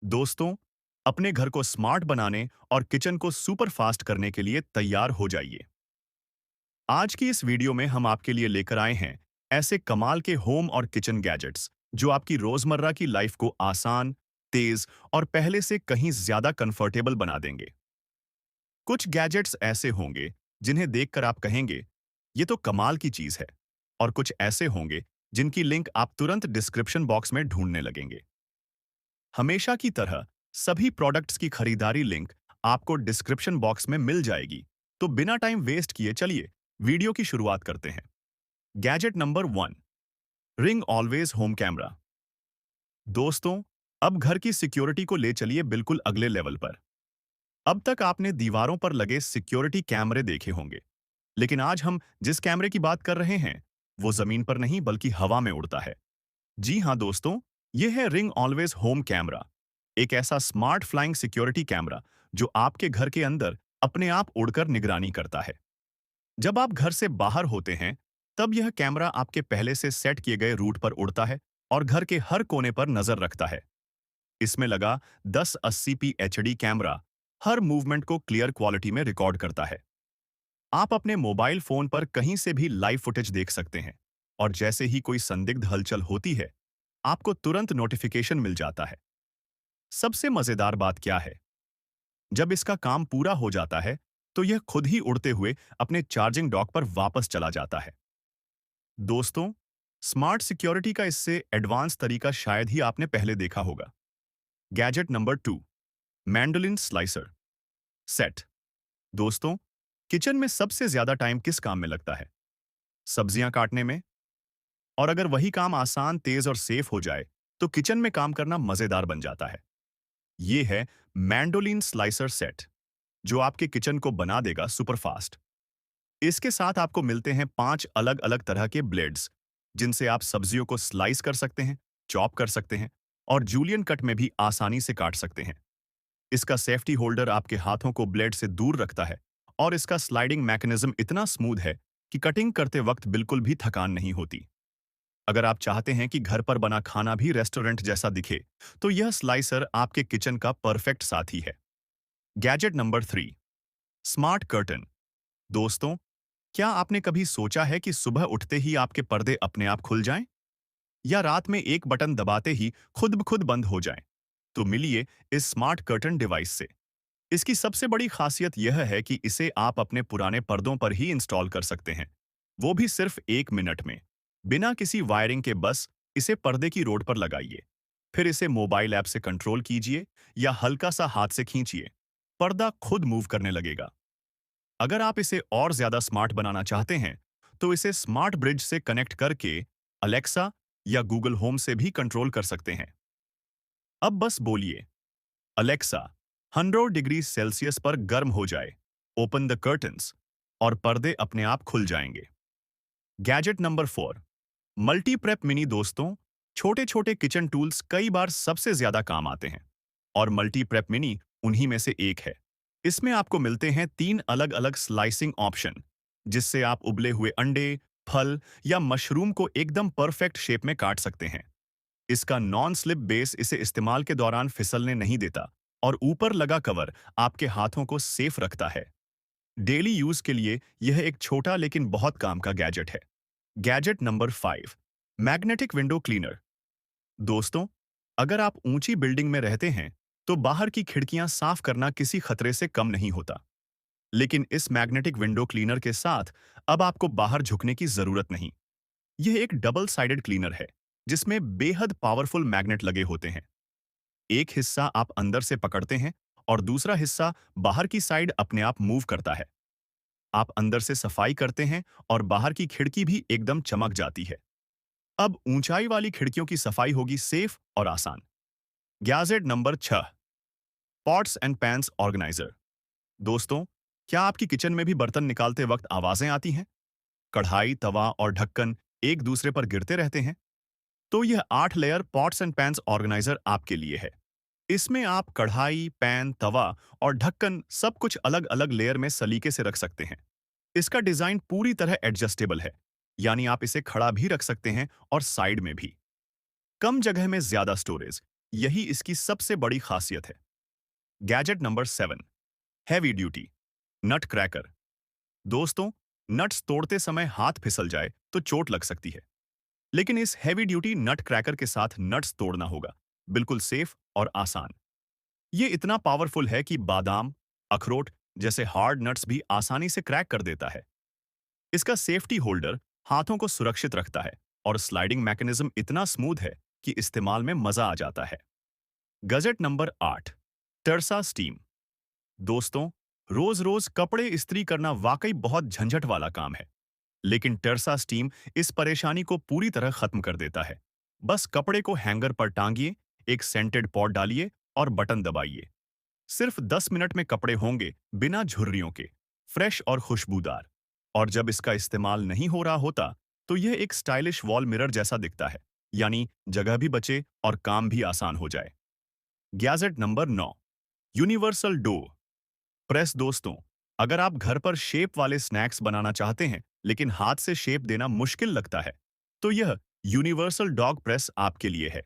दोस्तों, अपने घर को स्मार्ट बनाने और किचन को सुपर फास्ट करने के लिए तैयार हो जाइए। आज की इस वीडियो में हम आपके लिए लेकर आए हैं ऐसे कमाल के होम और किचन गैजेट्स जो आपकी रोजमर्रा की लाइफ को आसान, तेज और पहले से कहीं ज्यादा कंफर्टेबल बना देंगे। कुछ गैजेट्स ऐसे होंगे जिन्हें देखकर आप कहेंगे, ये तो कमाल की चीज है, और कुछ ऐसे होंगे जिनकी लिंक आप तुरंत डिस्क्रिप्शन बॉक्स में ढूंढने लगेंगे। हमेशा की तरह सभी प्रोडक्ट्स की खरीदारी लिंक आपको डिस्क्रिप्शन बॉक्स में मिल जाएगी, तो बिना टाइम वेस्ट किए चलिए वीडियो की शुरुआत करते हैं। Gadget number 1, ring always home camera. दोस्तों, अब घर की सिक्योरिटी को ले चलिए बिल्कुल अगले लेवल पर। अब तक आपने दीवारों पर लगे सिक्योरिटी कैमरे देखे होंगे, लेकिन आज हम जिस कैमरे की बात कर रहे हैं वो जमीन पर नहीं बल्कि हवा में उड़ता है। जी हाँ दोस्तों, ये है रिंग ऑलवेज होम कैमरा, एक ऐसा स्मार्ट फ्लाइंग सिक्योरिटी कैमरा जो आपके घर के अंदर अपने आप उड़कर निगरानी करता है। जब आप घर से बाहर होते हैं, तब यह कैमरा आपके पहले से सेट किए गए रूट पर उड़ता है और घर के हर कोने पर नजर रखता है। इसमें लगा 1080p एचडी कैमरा हर मूवमेंट को क्लियर क्वालिटी में रिकॉर्ड करता है। आप अपने मोबाइल फोन पर कहीं से भी लाइव फुटेज देख सकते हैं, और जैसे ही कोई संदिग्ध हलचल होती है, आपको तुरंत नोटिफिकेशन मिल जाता है। सबसे मजेदार बात क्या है? जब इसका काम पूरा हो जाता है, तो यह खुद ही उड़ते हुए अपने चार्जिंग डॉक पर वापस चला जाता है। दोस्तों, स्मार्ट सिक्योरिटी का इससे एडवांस तरीका शायद ही आपने पहले देखा होगा। Gadget number 2, mandolin slicer set. दोस्तों, किचन में सबसे ज्यादा टाइम किस काम में लगता है? सब्जियां काटने में। और अगर वही काम आसान, तेज और सेफ हो जाए, तो किचन में काम करना मजेदार बन जाता है। ये है मैंडोलिन स्लाइसर सेट, जो आपके किचन को बना देगा सुपरफास्ट। इसके साथ आपको मिलते हैं 5 अलग अलग तरह के ब्लेड्स, जिनसे आप सब्जियों को स्लाइस कर सकते हैं, चॉप कर सकते हैं और जूलियन कट में भी आसानी से काट सकते हैं। इसका सेफ्टी होल्डर आपके हाथों को ब्लेड से दूर रखता है, और इसका स्लाइडिंग मैकेनिज्म इतना स्मूथ है कि कटिंग करते वक्त बिल्कुल भी थकान नहीं होती। अगर आप चाहते हैं कि घर पर बना खाना भी रेस्टोरेंट जैसा दिखे, तो यह स्लाइसर आपके किचन का परफेक्ट साथी है। Gadget number 3, smart curtain. दोस्तों, क्या आपने कभी सोचा है कि सुबह उठते ही आपके पर्दे अपने आप खुल जाएं, या रात में एक बटन दबाते ही खुद ब खुद बंद हो जाएं? तो मिलिए इस स्मार्ट कर्टन डिवाइस से। इसकी सबसे बड़ी खासियत यह है कि इसे आप अपने पुराने पर्दों पर ही इंस्टॉल कर सकते हैं, वो भी सिर्फ 1 मिनट में, बिना किसी वायरिंग के। बस इसे पर्दे की रोड पर लगाइए, फिर इसे मोबाइल ऐप से कंट्रोल कीजिए या हल्का सा हाथ से खींचिए, पर्दा खुद मूव करने लगेगा। अगर आप इसे और ज्यादा स्मार्ट बनाना चाहते हैं, तो इसे स्मार्ट ब्रिज से कनेक्ट करके अलेक्सा या गूगल होम से भी कंट्रोल कर सकते हैं। अब बस बोलिए, अलेक्सा, 100 डिग्री सेल्सियस पर गर्म हो जाए, ओपन द कर्टन्स, और पर्दे अपने आप खुल जाएंगे। Gadget number 4, multi prep mini. दोस्तों, छोटे छोटे किचन टूल्स कई बार सबसे ज्यादा काम आते हैं, और मल्टी प्रेप मिनी उन्हीं में से एक है। इसमें आपको मिलते हैं 3 अलग अलग स्लाइसिंग ऑप्शन, जिससे आप उबले हुए अंडे, फल या मशरूम को एकदम परफेक्ट शेप में काट सकते हैं। इसका नॉन स्लिप बेस इसे इस्तेमाल के दौरान फिसलने नहीं देता, और ऊपर लगा कवर आपके हाथों को सेफ रखता है। डेली यूज के लिए यह एक छोटा लेकिन बहुत काम का गैजेट है। Gadget number 5, magnetic window cleaner. दोस्तों, अगर आप ऊंची बिल्डिंग में रहते हैं, तो बाहर की खिड़कियां साफ करना किसी खतरे से कम नहीं होता। लेकिन इस मैग्नेटिक विंडो क्लीनर के साथ अब आपको बाहर झुकने की जरूरत नहीं। यह एक डबल साइडेड क्लीनर है, जिसमें बेहद पावरफुल मैग्नेट लगे होते हैं। एक हिस्सा आप अंदर से पकड़ते हैं, और दूसरा हिस्सा बाहर की साइड अपने आप मूव करता है। आप अंदर से सफाई करते हैं, और बाहर की खिड़की भी एकदम चमक जाती है। अब ऊंचाई वाली खिड़कियों की सफाई होगी सेफ और आसान। Gadget number 6, pots and pans organiser. दोस्तों, क्या आपकी किचन में भी बर्तन निकालते वक्त आवाजें आती हैं? कढ़ाई, तवा और ढक्कन एक दूसरे पर गिरते रहते हैं? तो यह 8 layer pots and pans organiser आपके लिए है। इसमें आप कढ़ाई, पैन, तवा और ढक्कन सब कुछ अलग अलग लेयर में सलीके से रख सकते हैं। इसका डिजाइन पूरी तरह एडजस्टेबल है, यानी आप इसे खड़ा भी रख सकते हैं और साइड में भी। कम जगह में ज्यादा स्टोरेज, यही इसकी सबसे बड़ी खासियत है। गैजेट नंबर 7, हैवी ड्यूटी नट क्रैकर। दोस्तों, नट्स तोड़ते समय हाथ फिसल जाए तो चोट लग सकती है, लेकिन इस हैवी ड्यूटी नट क्रैकर के साथ नट्स तोड़ना होगा बिल्कुल सेफ और आसान। ये इतना पावरफुल है कि बादाम, अखरोट जैसे हार्ड नट्स भी आसानी से क्रैक कर देता है। इसका सेफ्टी होल्डर हाथों को सुरक्षित रखता है और स्लाइडिंग मैकेनिज्म इतना स्मूथ है कि इस्तेमाल में मजा आ जाता है। गजेट नंबर 8, टर्सा स्टीम। दोस्तों, रोज रोज कपड़े इस्त्री करना वाकई बहुत झंझट वाला काम है, लेकिन टर्सा स्टीम इस परेशानी को पूरी तरह खत्म कर देता है। बस कपड़े को हैंगर पर टांगिए, एक सेंटेड पॉट डालिए और बटन दबाइए। सिर्फ 10 मिनट में कपड़े होंगे बिना झुर्रियों के, फ्रेश और खुशबूदार। और जब इसका इस्तेमाल नहीं हो रहा होता, तो यह एक स्टाइलिश वॉल मिरर जैसा दिखता है, यानी जगह भी बचे और काम भी आसान हो जाए। Gadget number 9, universal dough press. दोस्तों, अगर आप घर पर शेप वाले स्नैक्स बनाना चाहते हैं लेकिन हाथ से शेप देना मुश्किल लगता है, तो यह यूनिवर्सल डॉग प्रेस आपके लिए है।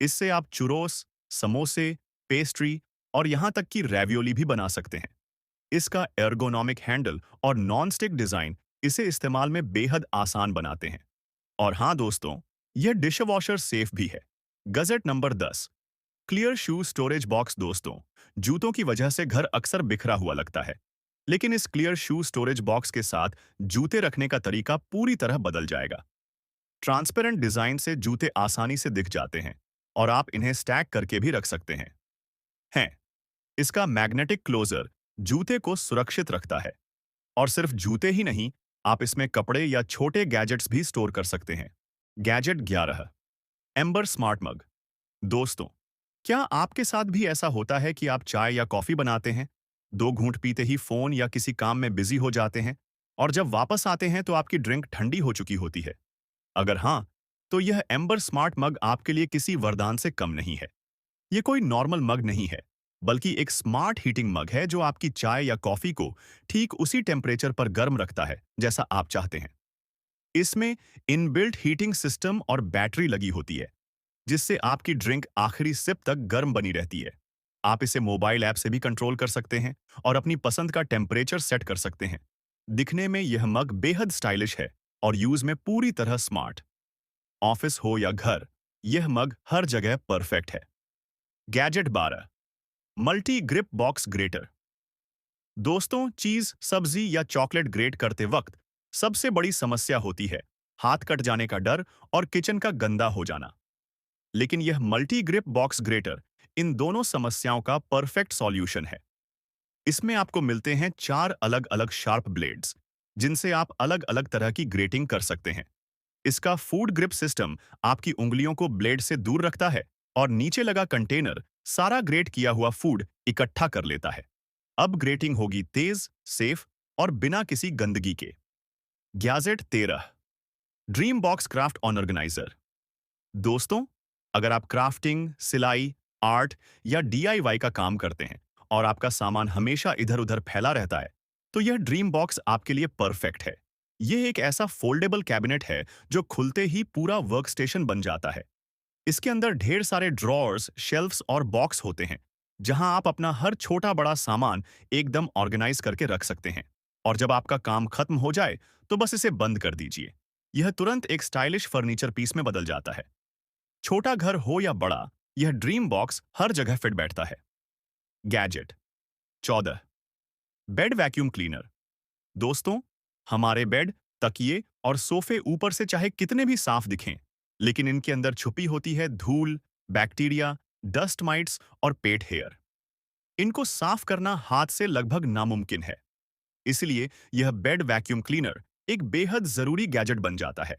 इससे आप चुरोस, समोसे, पेस्ट्री और यहां तक कि रैवियोली भी बना सकते हैं। इसका एर्गोनॉमिक हैंडल और नॉन स्टिक डिजाइन इसे इस्तेमाल में बेहद आसान बनाते हैं। और हाँ दोस्तों, यह डिशवॉशर सेफ भी है। गजेट नंबर 10, क्लियर शू स्टोरेज बॉक्स। दोस्तों, जूतों की वजह से घर अक्सर बिखरा हुआ लगता है, लेकिन इस क्लियर शू स्टोरेज बॉक्स के साथ जूते रखने का तरीका पूरी तरह बदल जाएगा। ट्रांसपेरेंट डिजाइन से जूते आसानी से दिख जाते हैं और आप इन्हें स्टैक करके भी रख सकते हैं। इसका मैग्नेटिक क्लोजर जूते को सुरक्षित रखता है। और सिर्फ जूते ही नहीं, आप इसमें कपड़े या छोटे गैजेट्स भी स्टोर कर सकते हैं। गैजेट 11, एम्बर स्मार्ट मग। दोस्तों, क्या आपके साथ भी ऐसा होता है कि आप चाय या कॉफी बनाते हैं, 2 घूंट पीते ही फोन या किसी काम में बिजी हो जाते हैं, और जब वापस आते हैं तो आपकी ड्रिंक ठंडी हो चुकी होती है? अगर हाँ, तो यह एम्बर स्मार्ट मग आपके लिए किसी वरदान से कम नहीं है। ये कोई नॉर्मल मग नहीं है, बल्कि एक स्मार्ट हीटिंग मग है जो आपकी चाय या कॉफी को ठीक उसी टेम्परेचर पर गर्म रखता है जैसा आप चाहते हैं। इसमें इनबिल्ट हीटिंग सिस्टम और बैटरी लगी होती है, जिससे आपकी ड्रिंक आखिरी सिप तक गर्म बनी रहती है। आप इसे मोबाइल ऐप से भी कंट्रोल कर सकते हैं और अपनी पसंद का टेम्परेचर सेट कर सकते हैं। दिखने में यह मग बेहद स्टाइलिश है और यूज में पूरी तरह स्मार्ट। ऑफिस हो या घर, यह मग हर जगह परफेक्ट है। Gadget 12, multi grip box greater. दोस्तों, चीज, सब्जी या चॉकलेट ग्रेट करते वक्त सबसे बड़ी समस्या होती है हाथ कट जाने का डर और किचन का गंदा हो जाना। लेकिन यह मल्टी ग्रिप बॉक्स ग्रेटर इन दोनों समस्याओं का परफेक्ट सॉल्यूशन है। इसमें आपको मिलते हैं 4 अलग अलग शार्प ब्लेड्स, जिनसे आप अलग अलग तरह की ग्रेटिंग कर सकते हैं। इसका फूड ग्रिप सिस्टम आपकी उंगलियों को ब्लेड से दूर रखता है और नीचे लगा कंटेनर सारा ग्रेट किया हुआ फूड इकट्ठा कर लेता है। अब ग्रेटिंग होगी तेज, सेफ और बिना किसी गंदगी के। Gadget 13, dream box craft organiser. दोस्तों, अगर आप क्राफ्टिंग, सिलाई, आर्ट या डीआईवाई का काम करते हैं और आपका सामान हमेशा इधर-उधर फैला रहता है, तो यह ड्रीम बॉक्स आपके लिए परफेक्ट है। यह एक ऐसा फोल्डेबल कैबिनेट है जो खुलते ही पूरा वर्कस्टेशन बन जाता है। इसके अंदर ढेर सारे ड्रॉर्स, शेल्फ्स और बॉक्स होते हैं, जहां आप अपना हर छोटा बड़ा सामान एकदम ऑर्गेनाइज करके रख सकते हैं। और जब आपका काम खत्म हो जाए, तो बस इसे बंद कर दीजिए। यह तुरंत एक स्टाइलिश फर्नीचर पीस में बदल जाता है। छोटा घर हो या बड़ा, यह ड्रीम बॉक्स हर जगह फिट बैठता है। Gadget 14, bed vacuum cleaner. दोस्तों, हमारे बेड, तकिए और सोफे ऊपर से चाहे कितने भी साफ दिखें, लेकिन इनके अंदर छुपी होती है धूल, बैक्टीरिया, डस्ट माइट्स और पेट हेयर। इनको साफ करना हाथ से लगभग नामुमकिन है। इसलिए यह बेड वैक्यूम क्लीनर एक बेहद जरूरी गैजेट बन जाता है।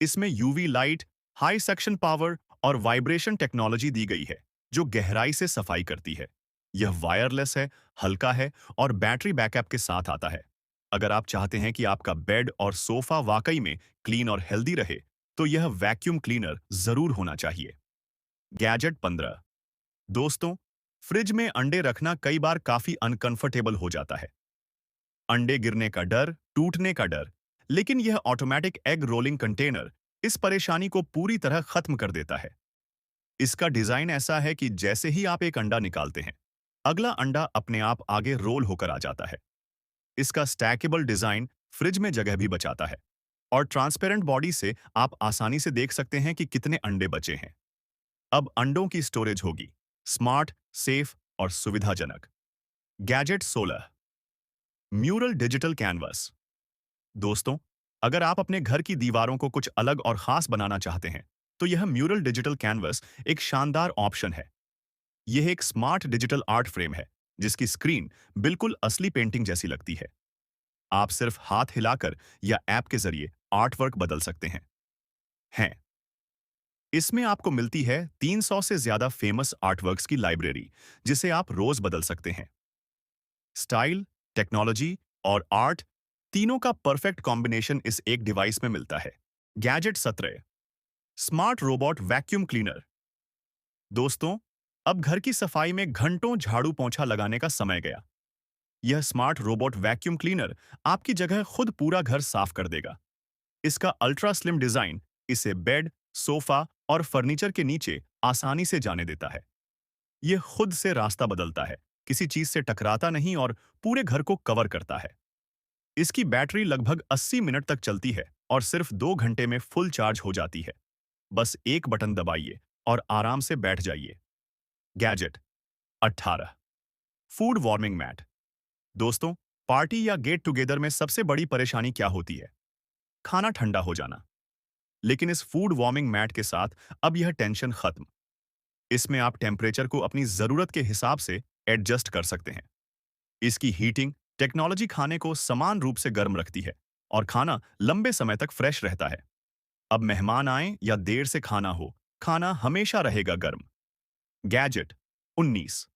इसमें UV light, high suction power और वाइब्रेशन टेक्नोलॉजी दी गई है, जो गहराई से सफाई करती है। यह वायरलेस है, हल्का है और बैटरी बैकअप के साथ आता है। अगर आप चाहते हैं कि आपका बेड और सोफा वाकई में क्लीन और हेल्दी रहे, तो यह वैक्यूम क्लीनर जरूर होना चाहिए। गैजेट 15, दोस्तों, फ्रिज में अंडे रखना कई बार काफी अनकंफर्टेबल हो जाता है। अंडे गिरने का डर, टूटने का डर, लेकिन यह ऑटोमेटिक एग रोलिंग कंटेनर इस परेशानी को पूरी तरह खत्म कर देता है। इसका डिजाइन ऐसा है कि जैसे ही आप एक अंडा निकालते हैं, अगला अंडा अपने आप आगे रोल होकर आ जाता है। इसका स्टैकेबल डिजाइन फ्रिज में जगह भी बचाता है और ट्रांसपेरेंट बॉडी से आप आसानी से देख सकते हैं कि कितने अंडे बचे हैं। अब अंडों की स्टोरेज होगी स्मार्ट, सेफ और सुविधाजनक। Gadget 16 mural digital canvas. दोस्तों, अगर आप अपने घर की दीवारों को कुछ अलग और खास बनाना चाहते हैं, तो यह म्यूरल डिजिटल कैनवस एक शानदार ऑप्शन है। यह एक स्मार्ट डिजिटल आर्ट फ्रेम है जिसकी स्क्रीन बिल्कुल असली पेंटिंग जैसी लगती है। आप सिर्फ हाथ हिलाकर या ऐप के जरिए आर्ट वर्क बदल सकते हैं। इसमें आपको मिलती है 300 से ज्यादा फेमस आर्टवर्क्स की लाइब्रेरी, जिसे आप रोज बदल सकते हैं। स्टाइल, टेक्नोलॉजी और आर्ट तीनों का परफेक्ट कॉम्बिनेशन इस एक डिवाइस में मिलता है। Gadget 17 smart robot vacuum cleaner. दोस्तों, अब घर की सफाई में घंटों झाड़ू पोंछा लगाने का समय गया। यह स्मार्ट रोबोट वैक्यूम क्लीनर आपकी जगह खुद पूरा घर साफ कर देगा। इसका अल्ट्रा स्लिम डिजाइन इसे बेड, सोफा और फर्नीचर के नीचे आसानी से जाने देता है। यह खुद से रास्ता बदलता है, किसी चीज से टकराता नहीं और पूरे घर को कवर करता है। इसकी बैटरी लगभग 80 मिनट तक चलती है और सिर्फ 2 घंटे में फुल चार्ज हो जाती है। बस एक बटन दबाइए और आराम से बैठ जाइए। Gadget 18 food warming mat. दोस्तों, पार्टी या गेट टुगेदर में सबसे बड़ी परेशानी क्या होती है? खाना ठंडा हो जाना। लेकिन इस फूड वार्मिंग मैट के साथ अब यह टेंशन खत्म। इसमें आप टेम्परेचर को अपनी जरूरत के हिसाब से एडजस्ट कर सकते हैं। इसकी हीटिंग टेक्नोलॉजी खाने को समान रूप से गर्म रखती है और खाना लंबे समय तक फ्रेश रहता है। अब मेहमान आए या देर से खाना हो, खाना हमेशा रहेगा गर्म। Gadget 19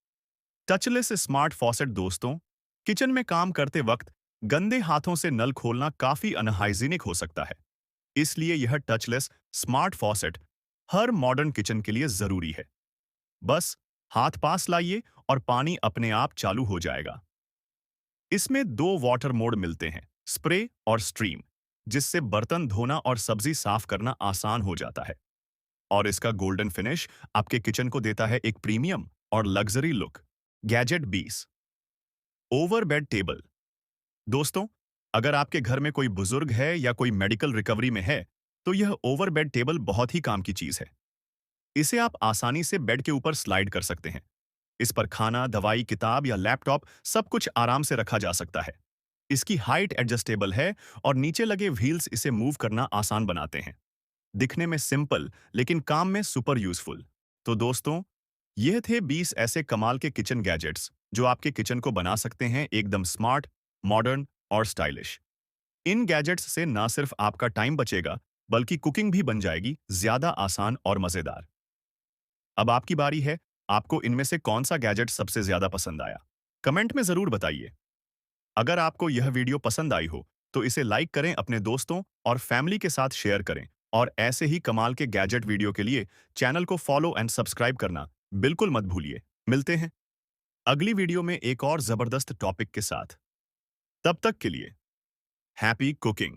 touchless smart faucet. दोस्तों, किचन में काम करते वक्त गंदे हाथों से नल खोलना काफी अनहाइजीनिक हो सकता है। इसलिए यह टचलेस स्मार्ट फॉसेट हर मॉडर्न किचन के लिए जरूरी है। बस हाथ पास लाइए और पानी अपने आप चालू हो जाएगा। इसमें 2 वाटर मोड मिलते हैं, स्प्रे और स्ट्रीम, जिससे बर्तन धोना और सब्जी साफ करना आसान हो जाता है। और इसका गोल्डन फिनिश आपके किचन को देता है एक प्रीमियम और luxury look. Gadget 20 over bed table. दोस्तों, अगर आपके घर में कोई बुजुर्ग है या कोई मेडिकल रिकवरी में है, तो यह ओवर बेड टेबल बहुत ही काम की चीज है। इसे आप आसानी से बेड के ऊपर स्लाइड कर सकते हैं। इस पर खाना, दवाई, किताब या लैपटॉप सब कुछ आराम से रखा जा सकता है। इसकी हाइट एडजस्टेबल है और नीचे लगे व्हील्स इसे मूव करना आसान बनाते हैं। दिखने में सिंपल लेकिन काम में सुपर यूजफुल। तो दोस्तों, यह थे 20 ऐसे कमाल के किचन गैजेट्स जो आपके किचन को बना सकते हैं एकदम स्मार्ट, मॉडर्न और स्टाइलिश। इन गैजेट्स से ना सिर्फ आपका टाइम बचेगा, बल्कि कुकिंग भी बन जाएगी ज्यादा आसान और मजेदार। अब आपकी बारी है, आपको इनमें से कौन सा गैजेट सबसे ज्यादा पसंद आया? कमेंट में जरूर बताइए। अगर आपको यह वीडियो पसंद आई हो, तो इसे लाइक करें, अपने दोस्तों और फैमिली के साथ शेयर करें और ऐसे ही कमाल के गैजेट वीडियो के लिए चैनल को फॉलो एंड सब्सक्राइब करना बिल्कुल मत भूलिए। मिलते हैं अगली वीडियो में एक और जबरदस्त टॉपिक के साथ। तब तक के लिए हैप्पी कुकिंग।